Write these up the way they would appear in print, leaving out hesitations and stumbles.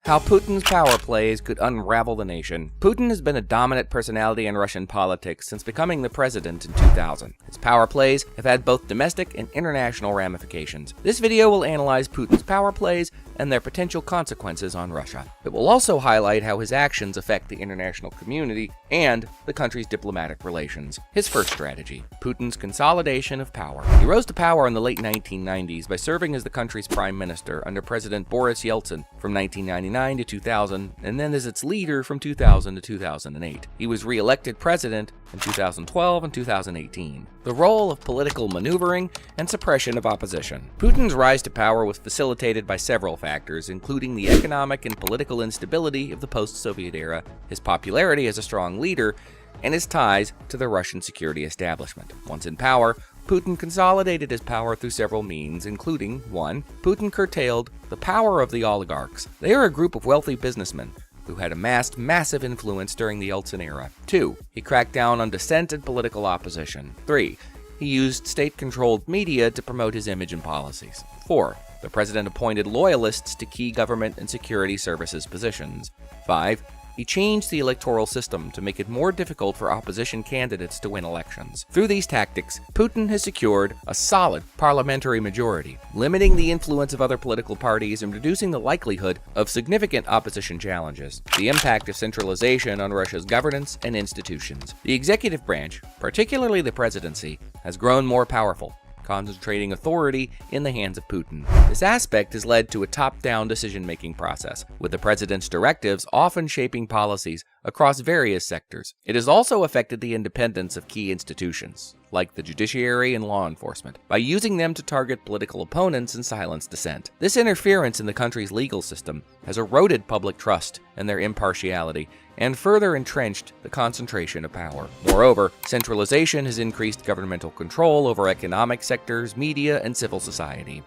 How Putin's power plays could unravel the nation. Putin has been a dominant personality in Russian politics since becoming the president in 2000. His power plays have had both domestic and international ramifications. This video will analyze Putin's power plays and their potential consequences on Russia. It will also highlight how his actions affect the international community and the country's diplomatic relations. His first strategy: Putin's consolidation of power. He rose to power in the late 1990s by serving as the country's prime minister under President Boris Yeltsin from 1999 to 2000, and then as its leader from 2000 to 2008. He was re-elected president in 2012 and 2018. The role of political maneuvering and suppression of opposition. Putin's rise to power was facilitated by several factors, including the economic and political instability of the post-Soviet era, his popularity as a strong leader, and his ties to the Russian security establishment. Once in power, Putin consolidated his power through several means, including 1. Putin curtailed the power of the oligarchs. They are a group of wealthy businessmen who had amassed massive influence during the Yeltsin era. 2. He cracked down on dissent and political opposition. 3. He used state-controlled media to promote his image and policies. 4. The president appointed loyalists to key government and security services positions. 5. He changed the electoral system to make it more difficult for opposition candidates to win elections. Through these tactics, Putin has secured a solid parliamentary majority, limiting the influence of other political parties and reducing the likelihood of significant opposition challenges. The impact of centralization on Russia's governance and institutions. The executive branch, particularly the presidency, has grown more powerful, concentrating authority in the hands of Putin. This aspect has led to a top-down decision-making process, with the president's directives often shaping policies across various sectors. It has also affected the independence of key institutions, like the judiciary and law enforcement, by using them to target political opponents and silence dissent. This interference in the country's legal system has eroded public trust in their impartiality and further entrenched the concentration of power. Moreover, centralization has increased governmental control over economic sectors, media, and civil society.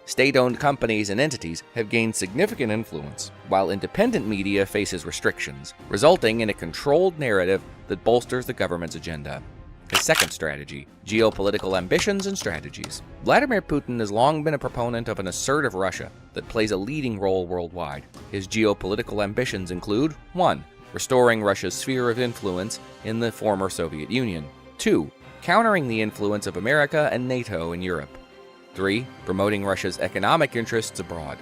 State-owned companies and entities have gained significant influence, while independent media faces restrictions, resulting in a controlled narrative that bolsters the government's agenda. His second strategy: geopolitical ambitions and strategies. Vladimir Putin has long been a proponent of an assertive Russia that plays a leading role worldwide. His geopolitical ambitions include 1. Restoring Russia's sphere of influence in the former Soviet Union. 2. Countering the influence of America and NATO in Europe. 3. Promoting Russia's economic interests abroad.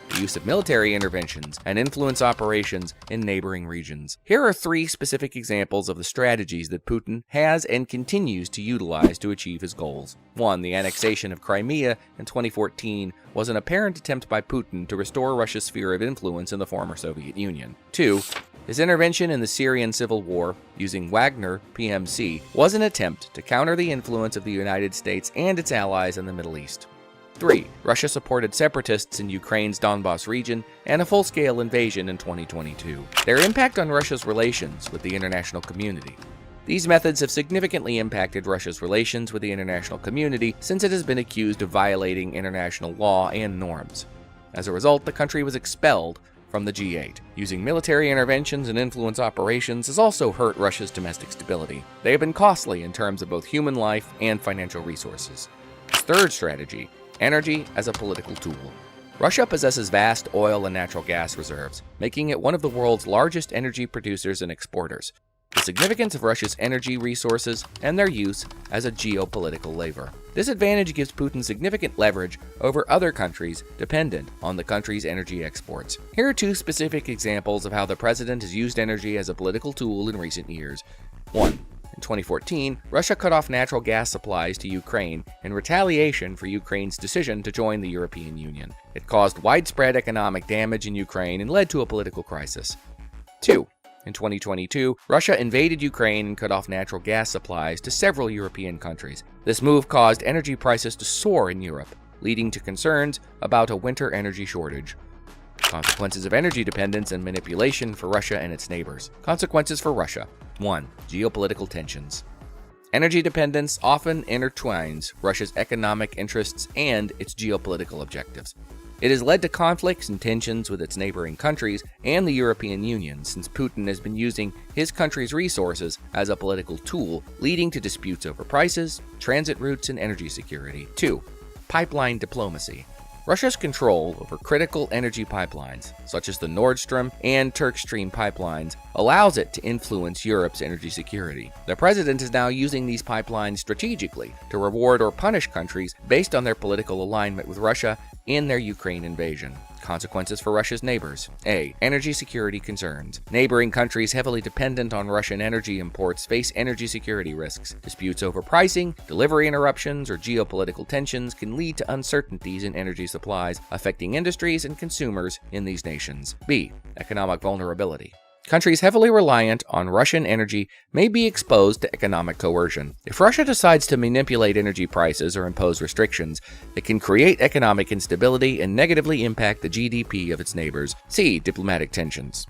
The use of military interventions and influence operations in neighboring regions. Here are 3 specific examples of the strategies that Putin has and continues to utilize to achieve his goals. 1. The annexation of Crimea in 2014 was an apparent attempt by Putin to restore Russia's sphere of influence in the former Soviet Union. 2. His intervention in the Syrian civil war, using Wagner PMC, was an attempt to counter the influence of the United States and its allies in the Middle East. 3. Russia supported separatists in Ukraine's Donbas region and a full-scale invasion in 2022. Their impact on Russia's relations with the international community. These methods have significantly impacted Russia's relations with the international community since it has been accused of violating international law and norms. As a result, the country was expelled from the G8. Using military interventions and influence operations has also hurt Russia's domestic stability. They have been costly in terms of both human life and financial resources. His third strategy: energy as a political tool. Russia possesses vast oil and natural gas reserves, making it one of the world's largest energy producers and exporters. The significance of Russia's energy resources and their use as a geopolitical lever. This advantage gives Putin significant leverage over other countries dependent on the country's energy exports. Here are 2 specific examples of how the president has used energy as a political tool in recent years. 1. In 2014, Russia cut off natural gas supplies to Ukraine in retaliation for Ukraine's decision to join the European Union. It caused widespread economic damage in Ukraine and led to a political crisis. 2. In 2022, Russia invaded Ukraine and cut off natural gas supplies to several European countries. This move caused energy prices to soar in Europe, leading to concerns about a winter energy shortage. Consequences of energy dependence and manipulation for Russia and its neighbors. Consequences for Russia. 1. Geopolitical tensions. Energy dependence often intertwines Russia's economic interests and its geopolitical objectives. It has led to conflicts and tensions with its neighboring countries and the European Union since Putin has been using his country's resources as a political tool, leading to disputes over prices, transit routes, and energy security. 2. Pipeline diplomacy. Russia's control over critical energy pipelines, such as the Nord Stream and Turk Stream pipelines, allows it to influence Europe's energy security. The president is now using these pipelines strategically to reward or punish countries based on their political alignment with Russia in their Ukraine invasion. Consequences for Russia's neighbors. A. Energy security concerns. Neighboring countries heavily dependent on Russian energy imports face energy security risks. Disputes over pricing, delivery interruptions, or geopolitical tensions can lead to uncertainties in energy supplies, affecting industries and consumers in these nations. B. Economic vulnerability. Countries heavily reliant on Russian energy may be exposed to economic coercion. If Russia decides to manipulate energy prices or impose restrictions, it can create economic instability and negatively impact the GDP of its neighbors. See diplomatic tensions.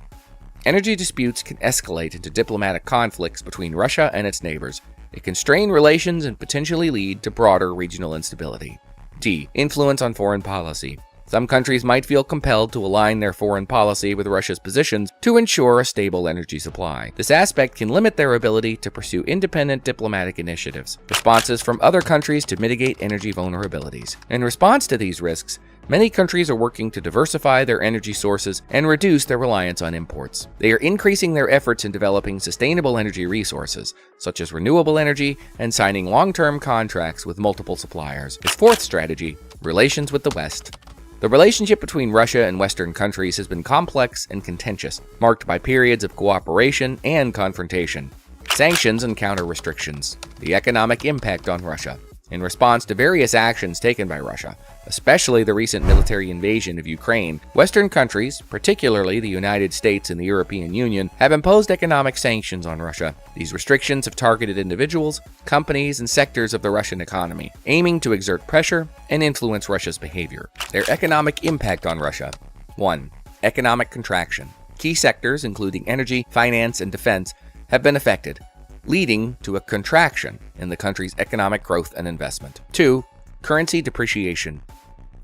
Energy disputes can escalate into diplomatic conflicts between Russia and its neighbors. It can strain relations and potentially lead to broader regional instability. D. Influence on foreign policy. Some countries might feel compelled to align their foreign policy with Russia's positions to ensure a stable energy supply. This aspect can limit their ability to pursue independent diplomatic initiatives. Responses from other countries to mitigate energy vulnerabilities. In response to these risks, many countries are working to diversify their energy sources and reduce their reliance on imports. They are increasing their efforts in developing sustainable energy resources, such as renewable energy, and signing long-term contracts with multiple suppliers. Its fourth strategy, relations with the West. The relationship between Russia and Western countries has been complex and contentious, marked by periods of cooperation and confrontation. Sanctions and counter-restrictions. The economic impact on Russia. In response to various actions taken by Russia, especially the recent military invasion of Ukraine, Western countries, particularly the United States and the European Union, have imposed economic sanctions on Russia. These restrictions have targeted individuals, companies, and sectors of the Russian economy, aiming to exert pressure and influence Russia's behavior. Their economic impact on Russia. 1. Economic contraction. Key sectors, including energy, finance, and defense, have been affected, leading to a contraction in the country's economic growth and investment. 2. Currency depreciation.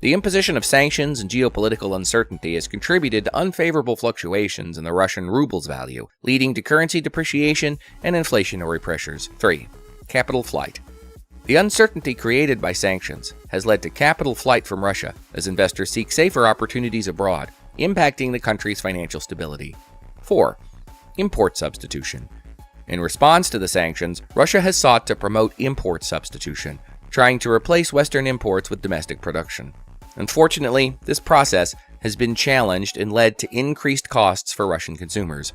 The imposition of sanctions and geopolitical uncertainty has contributed to unfavorable fluctuations in the Russian ruble's value, leading to currency depreciation and inflationary pressures. 3. Capital flight. The uncertainty created by sanctions has led to capital flight from Russia as investors seek safer opportunities abroad, impacting the country's financial stability. 4. Import substitution. In response to the sanctions, Russia has sought to promote import substitution, trying to replace Western imports with domestic production. Unfortunately, this process has been challenged and led to increased costs for Russian consumers.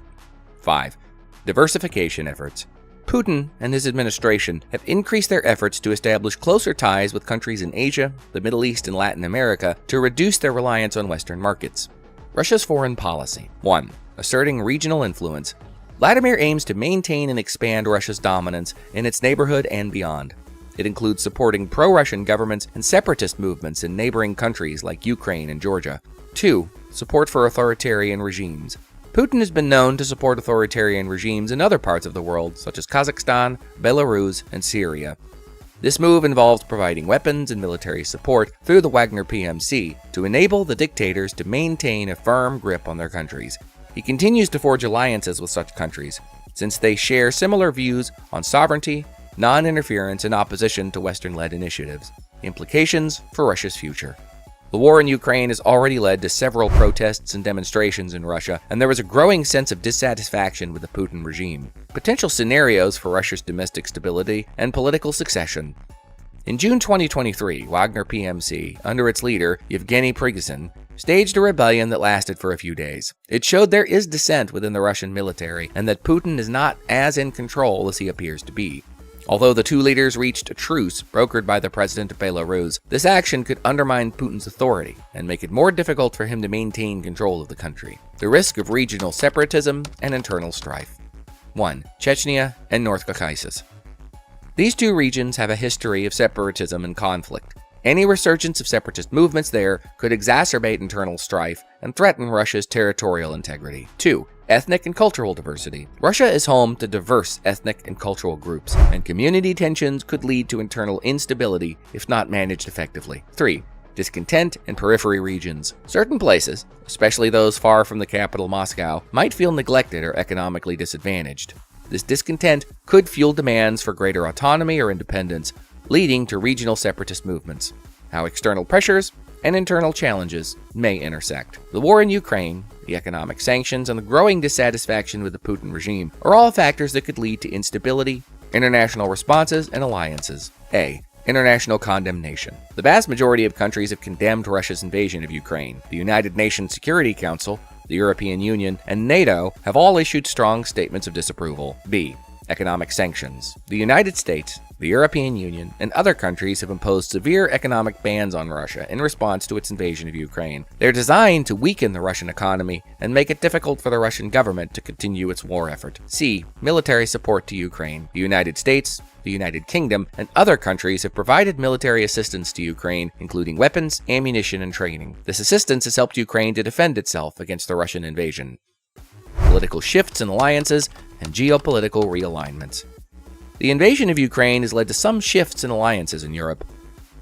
5. Diversification efforts. Putin and his administration have increased their efforts to establish closer ties with countries in Asia, the Middle East, and Latin America to reduce their reliance on Western markets. Russia's foreign policy. 1. Asserting regional influence. Vladimir aims to maintain and expand Russia's dominance in its neighborhood and beyond. It includes supporting pro-Russian governments and separatist movements in neighboring countries like Ukraine and Georgia. 2. Support for authoritarian regimes. Putin has been known to support authoritarian regimes in other parts of the world, such as Kazakhstan, Belarus, and Syria. This move involves providing weapons and military support through the Wagner PMC to enable the dictators to maintain a firm grip on their countries. He continues to forge alliances with such countries, since they share similar views on sovereignty, non-interference, and opposition to Western-led initiatives. Implications for Russia's future. The war in Ukraine has already led to several protests and demonstrations in Russia, and there is a growing sense of dissatisfaction with the Putin regime. Potential scenarios for Russia's domestic stability and political succession. In June 2023, Wagner PMC, under its leader, Yevgeny Prigozhin, staged a rebellion that lasted for a few days. It showed there is dissent within the Russian military, and that Putin is not as in control as he appears to be. Although the two leaders reached a truce brokered by the president of Belarus, this action could undermine Putin's authority and make it more difficult for him to maintain control of the country. The risk of regional separatism and internal strife. 1. Chechnya and North Caucasus. These two regions have a history of separatism and conflict. Any resurgence of separatist movements there could exacerbate internal strife and threaten Russia's territorial integrity. 2. Ethnic and cultural diversity. Russia is home to diverse ethnic and cultural groups, and community tensions could lead to internal instability if not managed effectively. 3. Discontent in periphery regions. Certain places, especially those far from the capital Moscow, might feel neglected or economically disadvantaged. This discontent could fuel demands for greater autonomy or independence, leading to regional separatist movements. How external pressures and internal challenges may intersect. The war in Ukraine, the economic sanctions, and the growing dissatisfaction with the Putin regime are all factors that could lead to instability, international responses, and alliances. A. International condemnation. The vast majority of countries have condemned Russia's invasion of Ukraine. The United Nations Security Council, the European Union, and NATO have all issued strong statements of disapproval. B. Economic sanctions. The United States, the European Union, and other countries have imposed severe economic bans on Russia in response to its invasion of Ukraine. They're designed to weaken the Russian economy and make it difficult for the Russian government to continue its war effort. C. Military support to Ukraine. The United States, the United Kingdom, and other countries have provided military assistance to Ukraine, including weapons, ammunition, and training. This assistance has helped Ukraine to defend itself against the Russian invasion. Political shifts and alliances, and geopolitical realignments. The invasion of Ukraine has led to some shifts in alliances in Europe.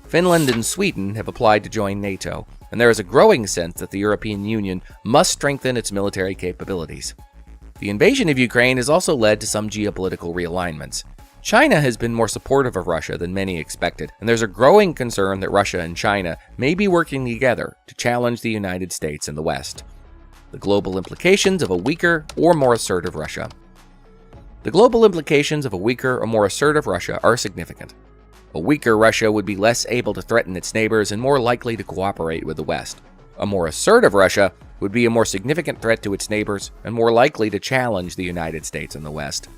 Finland and Sweden have applied to join NATO, and there is a growing sense that the European Union must strengthen its military capabilities. The invasion of Ukraine has also led to some geopolitical realignments. China has been more supportive of Russia than many expected, and there's a growing concern that Russia and China may be working together to challenge the United States and the West. The global implications of a weaker or more assertive Russia. The global implications of a weaker or more assertive Russia are significant. A weaker Russia would be less able to threaten its neighbors and more likely to cooperate with the West. A more assertive Russia would be a more significant threat to its neighbors and more likely to challenge the United States and the West.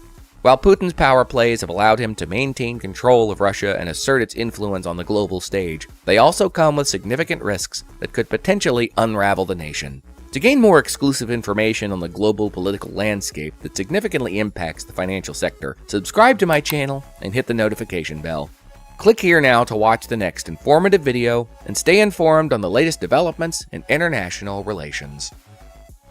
While Putin's power plays have allowed him to maintain control of Russia and assert its influence on the global stage, they also come with significant risks that could potentially unravel the nation. To gain more exclusive information on the global political landscape that significantly impacts the financial sector, subscribe to my channel and hit the notification bell. Click here now to watch the next informative video and stay informed on the latest developments in international relations.